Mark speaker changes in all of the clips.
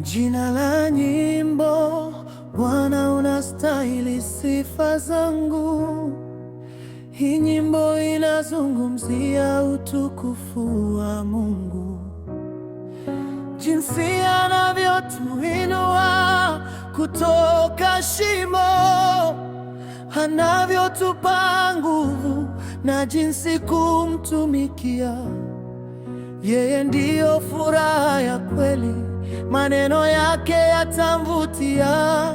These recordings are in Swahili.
Speaker 1: Jina la nyimbo: Bwana unastahili sifa zangu. Hii nyimbo inazungumzia utukufu wa Mungu, jinsi anavyotuinua kutoka shimo, anavyotupa nguvu na jinsi kumtumikia yeye ndiyo furaha ya kweli. Maneno yake yatamvutia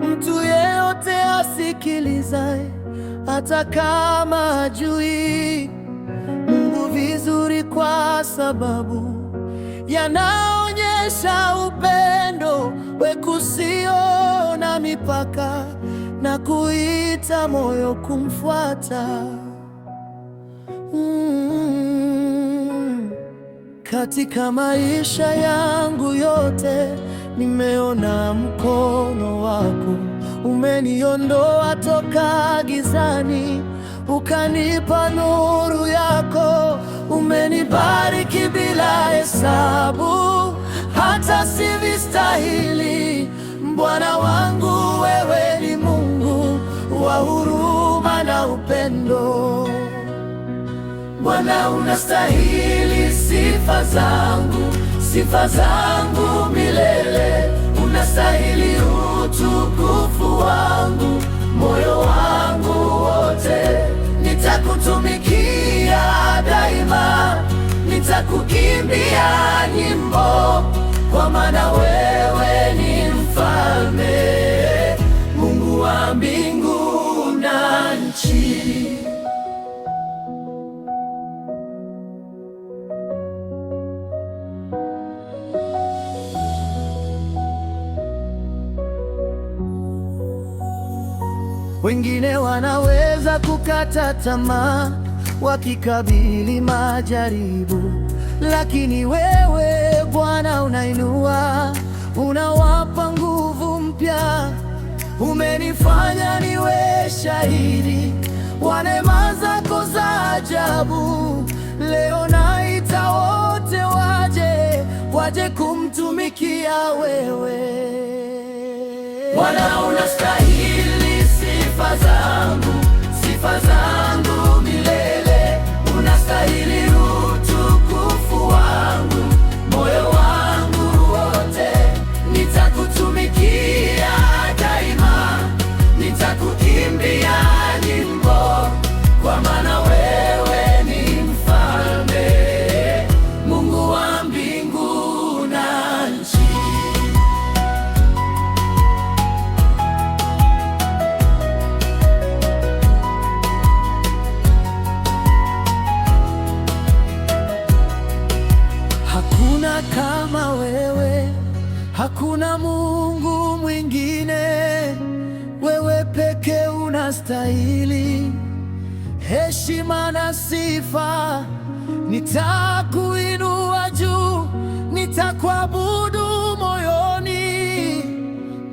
Speaker 1: mtu yeyote asikilizaye, hata kama hajui Mungu vizuri, kwa sababu yanaonyesha upendo wake usio na mipaka na kuita moyo kumfuata. Katika maisha yangu yote nimeona mkono wako, umeniondoa toka gizani, ukanipa nuru yako, umenibariki bila hesabu, hata sivistahili. Bwana wangu, wewe ni Mungu wa huruma na upendo. Bwana unastahili sifa zangu, sifa zangu milele. Unastahili utukufu wangu, moyo wangu wote. Nitakutumikia daima, nitakukimbia nyimbo, kwa maana wewe ni mfalme, Mungu wa mbingu na nchi. Wengine wanaweza kukata tamaa wakikabili majaribu, lakini wewe Bwana unainua, unawapa nguvu mpya. Umenifanya niwe shahidi wa neema zako za ajabu. Leo naita wote waje kumtumikia wewe. Bwana unastahili sifa zangu, sifa zangu milele. Unastahili utukufu wangu, moyo wangu wote. Nitakutumikia daima, nitakukimbia nyimbo, kwa maana wewe ni mfalme, Mungu wa mbingu na nchi. Hakuna kama wewe, hakuna Mungu mwingine. Wewe pekee unastahili heshima na sifa. Nitakuinua juu, nitakuabudu moyoni.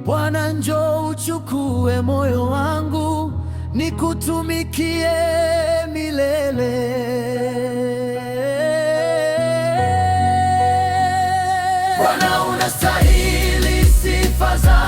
Speaker 1: Bwana, njoo uchukue moyo wangu, nikutumikie milele. Bwana unastahili sifa zangu.